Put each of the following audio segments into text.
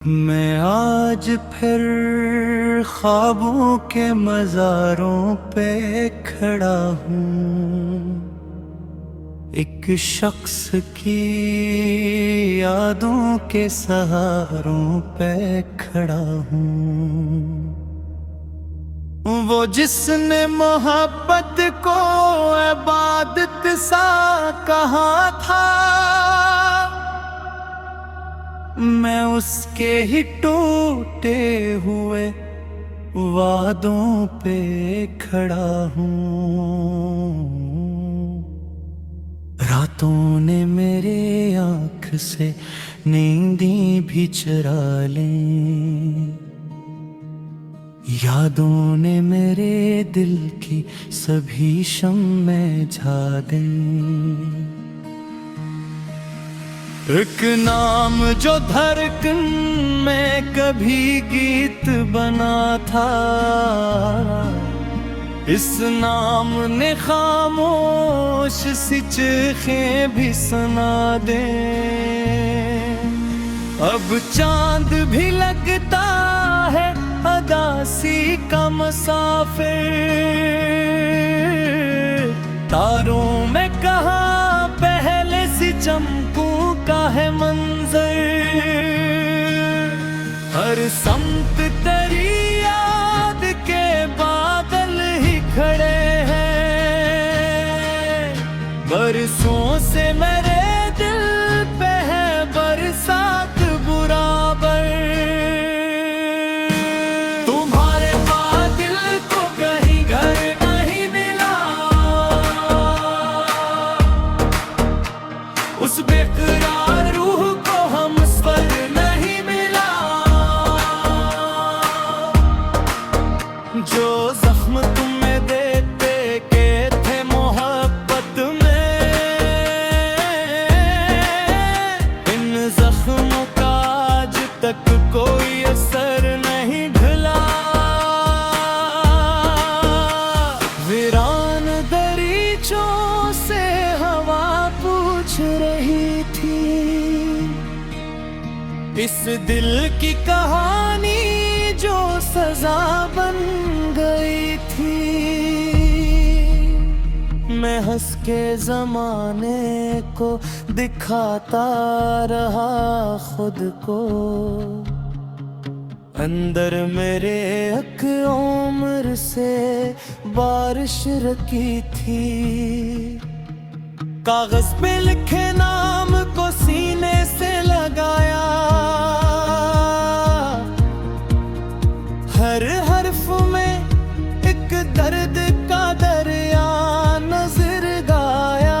मैं आज फिर ख्वाबों के मज़ारों पे खड़ा हूँ, एक शख्स की यादों के सहारों पे खड़ा हूँ। वो जिसने मोहब्बत को इबादत सा कहा था, मैं उसके ही टूटे हुए वादों पे खड़ा हूँ। रातों ने मेरे आँख से नींदी भी चुरा ली, यादों ने मेरे दिल की सभी शम्में झा दी। एक नाम जो धड़कन में कभी गीत बना था, इस नाम ने खामोश सी चीखें भी सुना दे। अब चांद भी लगता है अदासी का मुसाफिर, तारों में कहाँ पहले सी चमकू का है मंजर। हर समत तेरी याद के बादल ही खड़े हैं, बरसों से मेरे दिल पे है बरसात बराबर। तुम्हारे पास दिल को कहीं घर नहीं मिला, उस बेकरार रूह को हम स्वर नहीं मिला। जो जख्म तुम्हें देते के थे मोहब्बत में, इन जख्मों का आज तक कोई असर नहीं ढला। वीरान दरीचों से हवा पूछ रही थी, इस दिल की कहानी जो सजा बन गई थी। मैं हंस के जमाने को दिखाता रहा खुद को, अंदर मेरे एक उम्र से बारिश रखी थी। कागज पे लिखे नाम को सीने से लगाया, हर हर्फ में एक दर्द का दरिया नजर गाया।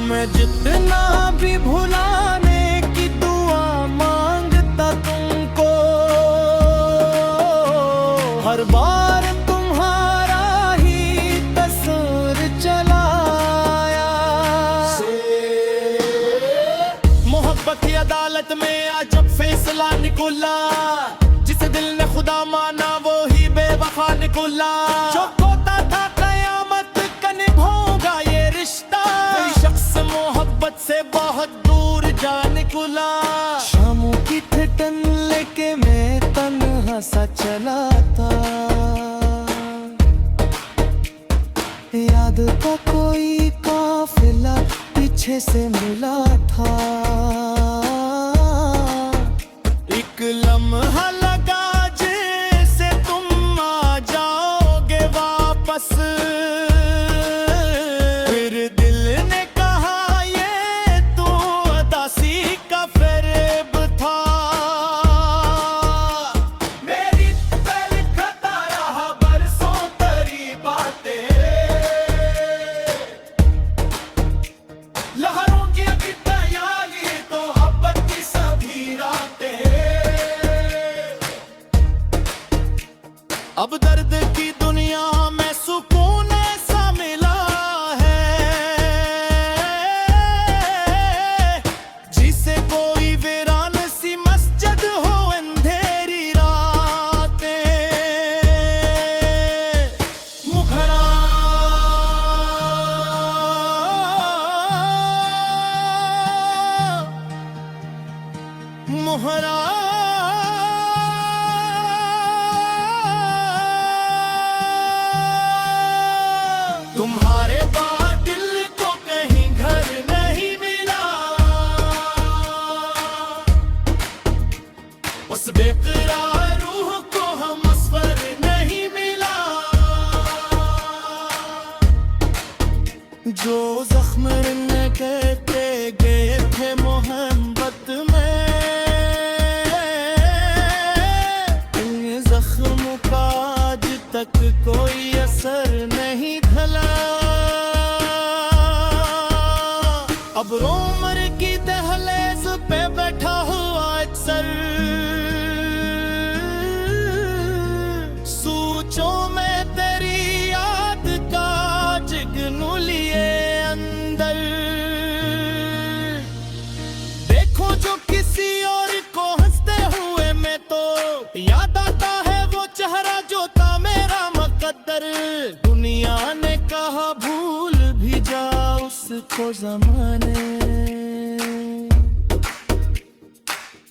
मैं जितना भी भुलाने की दुआ मांगता तुमको, हर बार तुम्हारा ही तस्वीर चलाया। मोहब्बत की अदालत में आज जब फैसला निकला, जिसे दिल ने खुदा माना वो ही बेवफा निकला। जो खोता था कयामत का निभाऊंगा ये रिश्ता, कोई शख्स मोहब्बत से बहुत दूर जा निकला। शामों की ठिठन लेके मैं तन्हा सा चला था, याद का कोई काफिला पीछे से मिला था। एक लम्हा लगा जैसे तुम आ जाओगे वापस, फिर दिल ने कहा ये तो अदासी का फरेब था। मेरी पहले खता रहा बरसों तेरी बातें, लहरों की अभी तैयारी तो मोहरा तुम्हारे बाद दिल को कहीं घर नहीं मिला, उस बेकरार रूह को हम असर नहीं मिला। जो जख्म कहते गए थे मोहब्बत में, इन जख्मों का आज तक कोई असर नहीं ढला। अब उम्र की दहलीज पे बैठा हुआ अक्सर, सोचों में तेरी याद का जिगनू लिए अंदर। देखो जो किसी और को हंसते हुए मैं तो याद आता है वो चेहरा जो था मेरा मुकद्दर। दुनिया ने कहा भूल भी जा उसको ज़माने,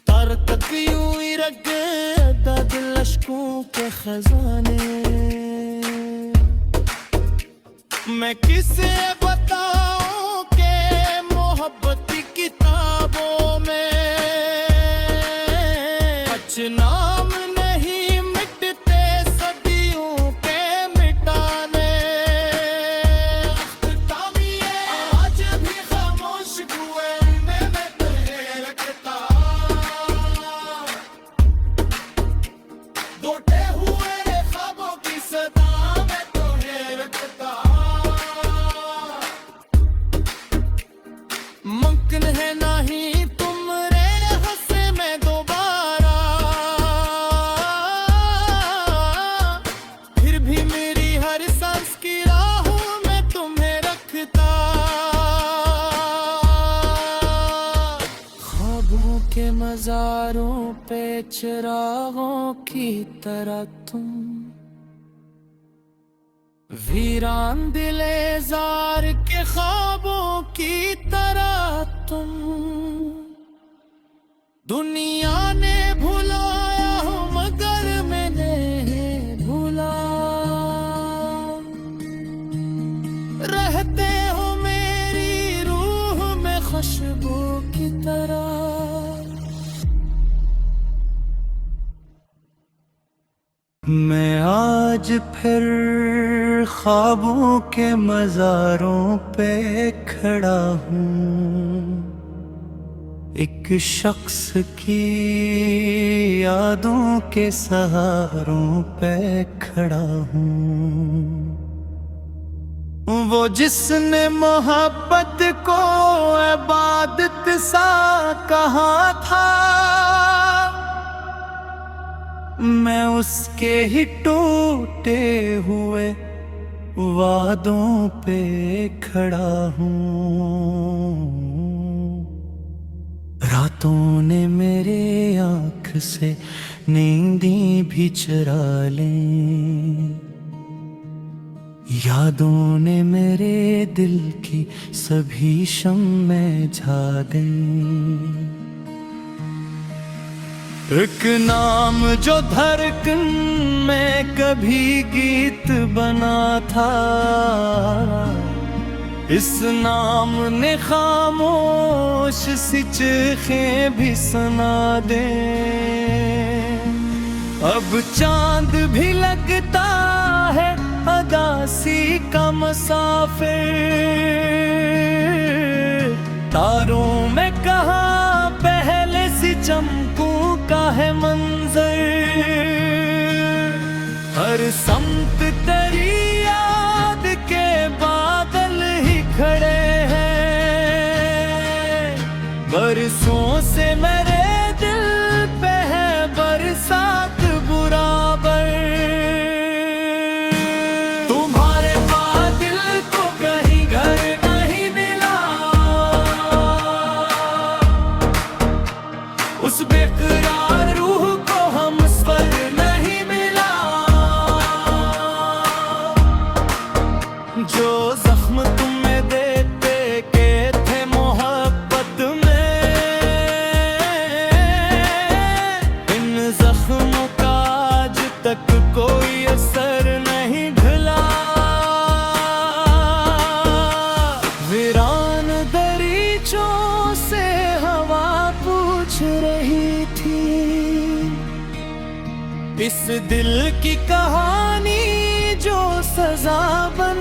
तारकत यूं ही रख गया दिल अश्कों के खजाने। मैं किसे बताऊं के मोहब्बत की किताबों में कुछ नाम नहीं मिटते सदियों के मिटाने। आज भी खामोश हुए मैं तुझे रखता, टूटे हुए ख्वाबों की सदा मैं तुझे रखता। मुमकिन है नहीं तुम रे हंसे मैं दोबारा, फिर भी मेरी हर सांस की राहों में तुम्हें रखता। ख्वाबों के मज़ारों पे चिरागों की तरह तुम, वीरान दिले जार के ख्वाबों की तरह तुम। दुनिया ने भुलाया हो मगर मैंने भुला, रहते हो मेरी रूह में खुशबू की तरह। मैं आज फिर ख्वाबों के मज़ारों पे खड़ा हूँ, एक शख्स की यादों के सहारों पे खड़ा हूँ। वो जिसने मोहब्बत को इबादत सा कहा था, मैं उसके ही टूटे हुए वादों पे खड़ा हूँ। रातों ने मेरे आँख से नींदी भी चुरा ली, यादों ने मेरे दिल की सभी शम्में झा दी। एक नाम जो धड़कन में कभी गीत बना था, इस नाम ने खामोश सी चीखें भी सुना दे। अब चांद भी लगता है अदासी का मुसाफिर, तारों में कहाँ पहले सी चमकू का है मंजर। हर समत तेरी याद के बादल ही खड़े हैं, बरसों से मेरे दिल पे है बरसात बराबर। तुम्हारे बाद दिल को कहीं घर नहीं मिला, उस बेकरार रूह को हम स्वर नहीं मिला। जो जख्म तुम्हें देते के थे मोहब्बत में, रही थी। इस दिल की कहानी जो सजा बन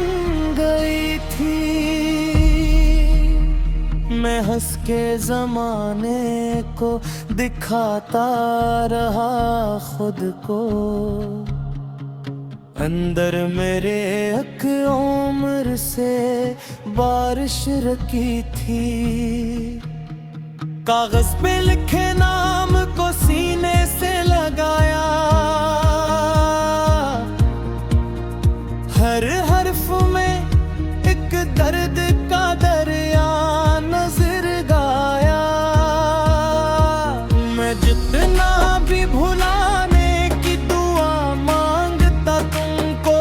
गई थी। मैं हंस के जमाने को दिखाता रहा खुद को। अंदर मेरे एक उम्र से बारिश रखी थी। कागज पे लिखे नाम को सीने से लगाया। हर हर्फ में एक दर्द का दरिया नजर गाया। मैं जितना भी भुलाने की दुआ मांगता तुमको,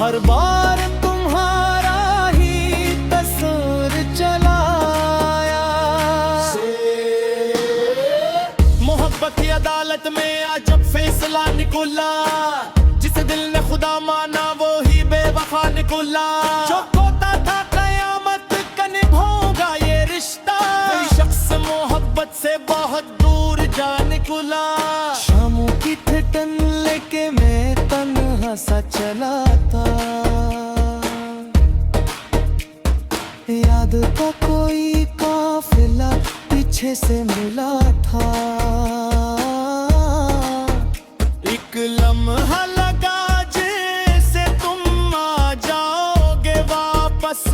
हर बार तुम्हारा ही तस्वीर चलाया। मोहब्बत की अदालत में आज जब फैसला निकला, जिसे दिल ने खुदा माना वो ही बेवफा निकला। जो खोता था कयामत का निभाऊंगा ये रिश्ता। कोई शख्स मोहब्बत से बहुत दूर जा निकला। शामों की ठिठन लेके मैं तन्हा सा चला था। याद का कोई काफिला पीछे से मिला था। एक लम्हा लगा जैसे तुम आ जाओगे वापस।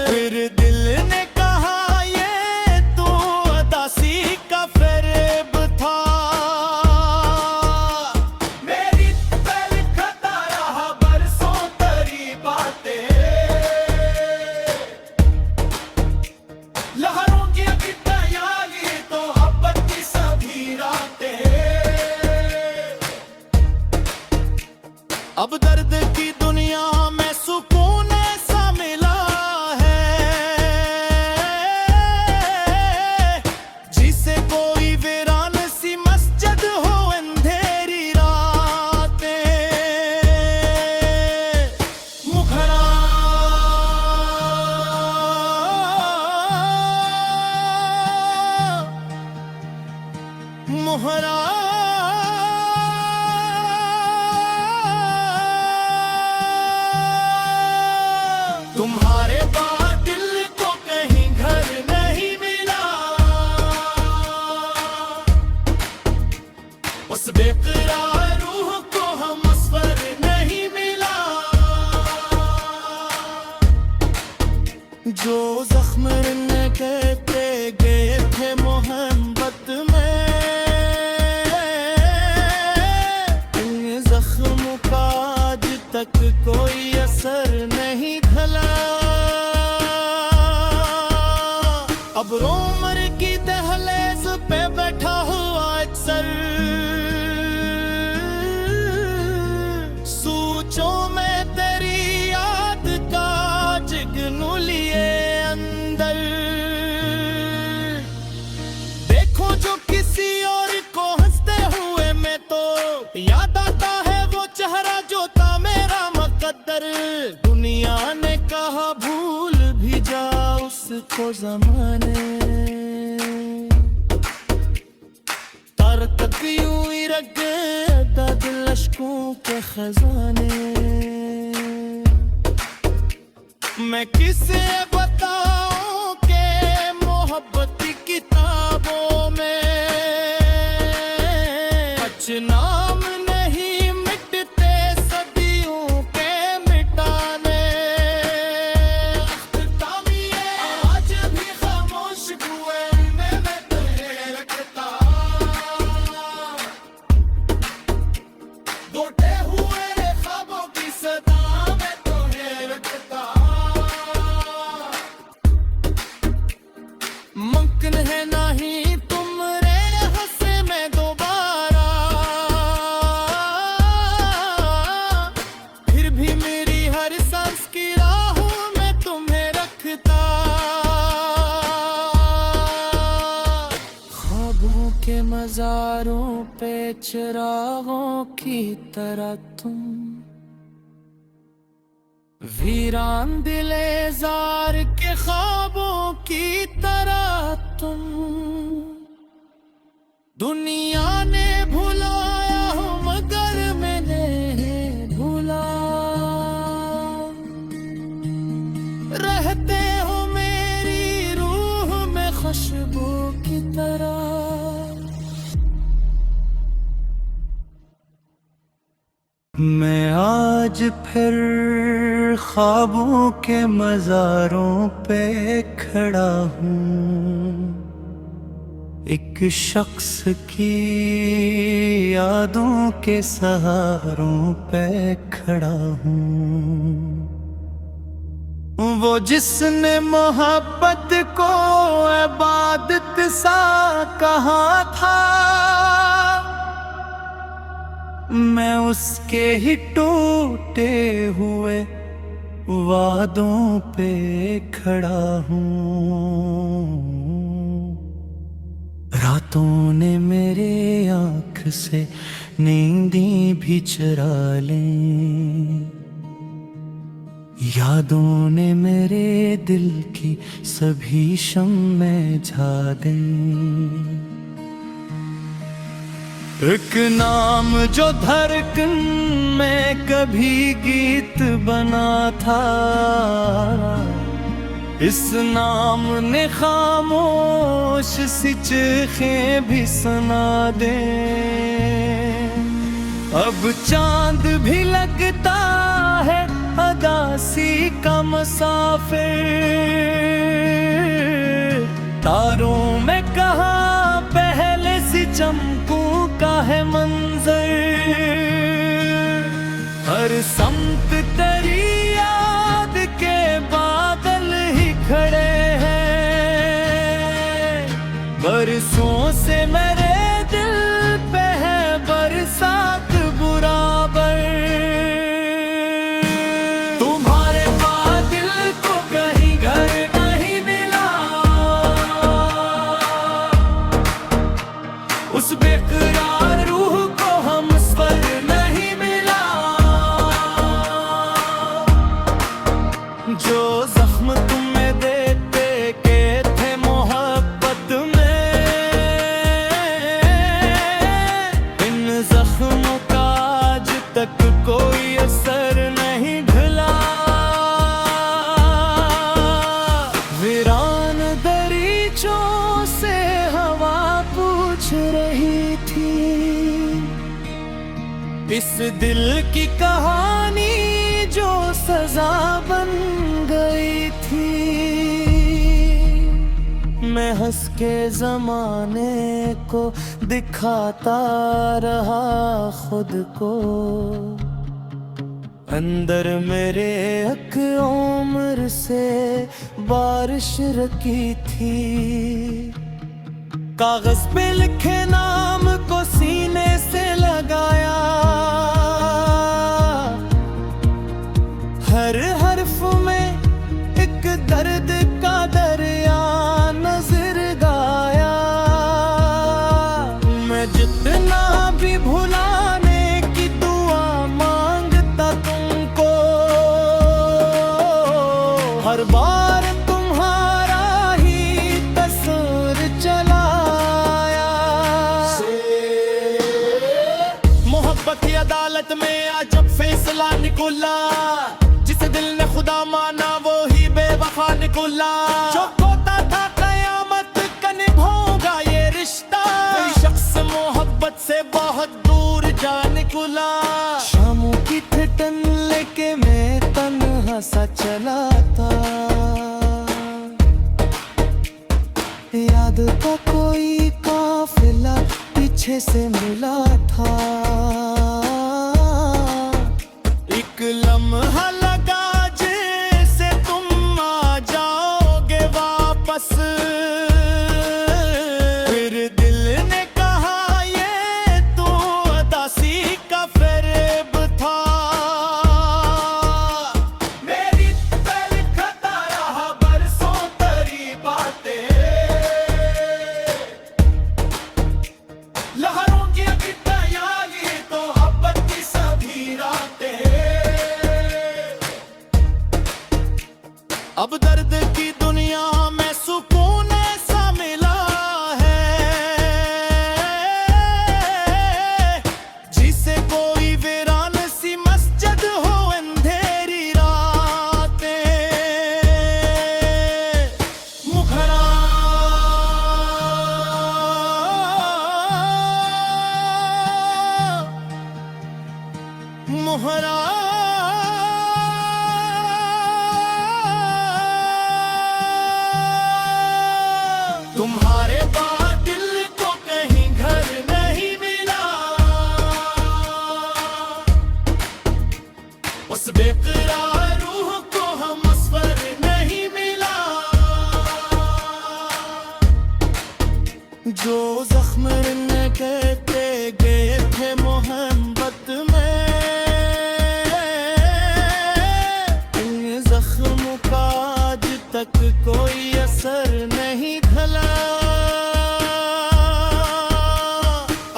फिर दिल ने कहा ये तो उदासी का फरेब था। मेरी पहली खता रहा बरसों तरी बातें। लहरों की अभी तैयारी तो मोहब्बत की सभी रातें। अब दर्द की दुनिया में सुकून ऐसा मिला है, जिसे कोई वीरान सी मस्जिद हो अंधेरी रातें। मुखरा मुहरा तुम्हारे बाद दिल को कहीं घर नहीं मिला। उस बेकरार रूह को हम असर नहीं मिला। जो जख्म कहते गए थे मोहब्बत में, इन जख्मों का आज तक कोई असर नहीं ढला। अब रोमर की दहलीज पे बैठा हुआ अक्सर, सोचों में तेरी याद का जिगनू लिए अंदर। देखो जो किसी और को हंसते हुए मैं तो याद आता है वो चेहरा जो था मेरा मुकद्दर। दुनिया ने कहा भूल भी जा उसको ज़माने। तारक यूं ही रख गया दिल अश्कों के खजाने। मैं किसे बताऊं के मोहब्बत की किताबों में कुछ नाम नहीं मिटते सदियों के मिटाने। आज भी खामोश कुएं में मैं तुझे रखता। टूटे हुए ख्वाबों की सदा में तुझे रखता। मुमकिन है नहीं तुम रे हंसे मैं दोबारा। फिर भी मेरी हर सांस की राहों में तुम्हें रखता। ख्वाबों के मज़ारों पे चिरागों की तरह तुम वीरान दिले जार के ख्वाबों की तरह तुम दुनिया ने भुलाया हो मगर मैंने भूला। रहते हो मेरी रूह में खुशबू की तरह। मैं आज फिर ख्वाबों के मज़ारों पे खड़ा हूँ, एक शख्स की यादों के सहारों पे खड़ा हूँ। वो जिसने मोहब्बत को इबादत सा कहा था, मैं उसके ही टूटे हुए वादों पे खड़ा हूँ। रातों ने मेरे आँख से नींदी भी चुरा ली, यादों ने मेरे दिल की सभी शम्में झा दी। एक नाम जो धड़कन में कभी गीत बना था, इस नाम ने खामोश सी चीखें भी सुना दे। अब चांद भी लगता है अदासी का मुसाफिर, तारों में कहाँ पहले सी चमकू का है मंजर। हर समत तेरी याद के बादल ही खड़े हैं, बरसों से मेरे दिल पे है बरसात बराबर। तुम्हारे बाद दिल को कहीं घर नहीं मिला, उस बेकरार रूह को हम स्वर नहीं मिला। जो जख्म तुम्हें देते के थे मोहब्बत में, इन जख्मों का आज तक कोई असर नहीं ढला। वीरान दरीचों से हवा पूछ रही थी, इस दिल की कहानी जो सजा बन गई थी। मैं हंस के जमाने को दिखाता रहा खुद को, अंदर मेरे एक उम्र से बारिश रखी थी। कागज पे लिखे नाम को सीने से लगाया, हर हर्फ में एक दर्द का दरिया नजर गाया। मैं जितना भी भुलाने की दुआ मांगता तुमको, हर बार तुम्हारा ही तस्वीर चलाया। मोहब्बत की अदालत में आज जब फैसला निकला, जिसे दिल ने खुदा माना वो ही बेवफा निकला। जो खोता था कयामत का निभाऊंगा ये रिश्ता, कोई शख्स मोहब्बत से बहुत दूर जा निकला। शामों की ठिठन लेके मैं तन्हा सा चला था, याद का कोई काफिला पीछे से मिला था। एक लम्हा लगा जैसे तुम आ जाओगे वापस, फिर दिल ने कहा ये तो अदासी का फरेब था। मेरी पहले खता रहा बरसों तेरी बातें, लहरों की तैयारी तो तुम्हारे बाद दिल को कहीं घर नहीं मिला, उस बेकरार रूह को हम असर नहीं मिला। जो जख्म न कहते गए थे मोहब्बत में, इन जख्मों का आज तक कोई असर नहीं ढला।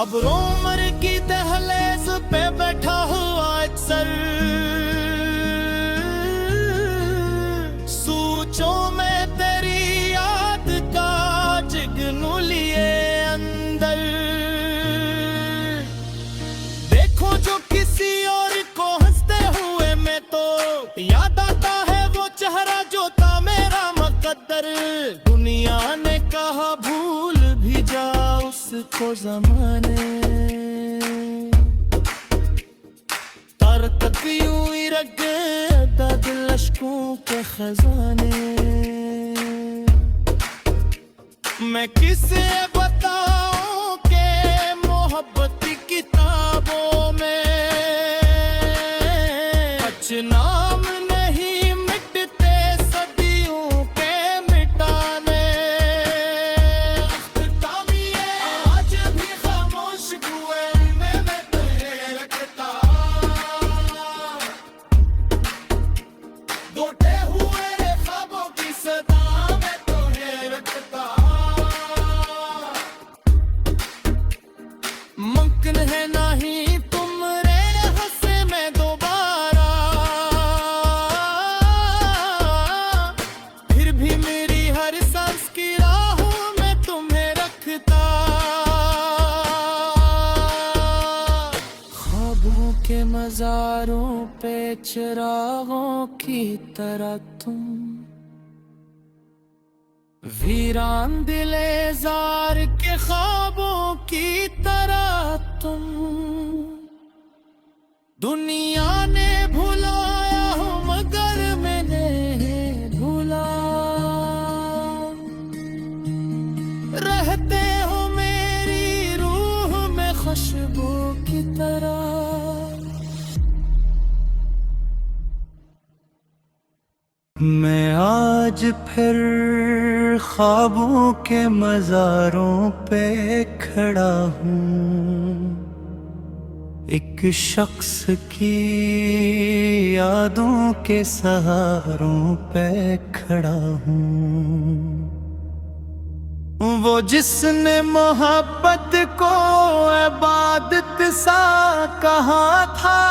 अब रोमर की दहलीज पे बैठा हुआ अक्सर, सोचों में तेरी याद का जिगनू लिए अंदर। देखो जो किसी और को हंसते हुए मैं तो याद आता है वो चेहरा जो था मेरा मुकद्दर। दुनिया ने कहा भूल भी जा उसको ज़माने, तारकत यूं ही रख गया दिल अश्कों के खजाने। मैं किसे बताऊं के मोहब्बत की किताबों में कुछ नाम नहीं मिटते सदियों के मिटाने। अख्तामिये आज भी खामोश हुए मैं तुझे रखता, टूटे हुए ख्वाबों की सदा मैं तुझे रखता। मुमकिन है नहीं तुमरे हंसे में दोबारा, फिर भी मेरी हर सांस की राहों में तुम्हें रखता। ख्वाबों के मज़ारों पे चिरागों की तरह तुम, वीरान दिले जार के ख्वाबों की तरह तुम। दुनिया ने भुलाया हो मगर मैंने भूला, रहते हो मेरी रूह में खुशबू की तरह। मैं आज फिर ख्वाबों के मज़ारों पे खड़ा हूँ, एक शख्स की यादों के सहारों पे खड़ा हूँ। वो जिसने मोहब्बत को इबादत सा कहा था,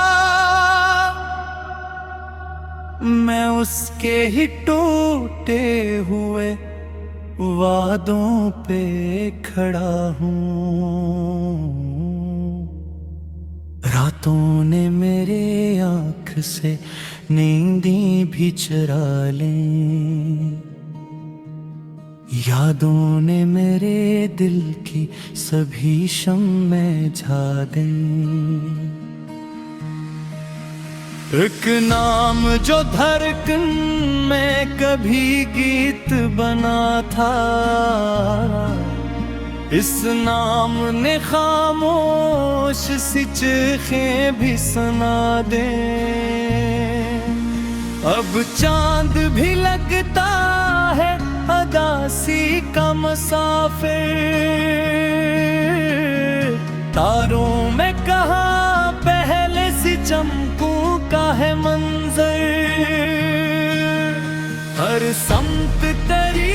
मैं उसके ही टूटे हुए वादों पे खड़ा हूँ। रातों ने मेरे आँख से नींदी भी चुरा ली, यादों ने मेरे दिल की सभी शम्में झा दी। एक नाम जो धड़कन में कभी गीत बना था, इस नाम ने खामोश सी चीखें भी सुना दे। अब चांद भी लगता है अदासी का मुसाफिर, तारों में कहाँ पहले सी चमकू का है मंजर। हर समत तेरी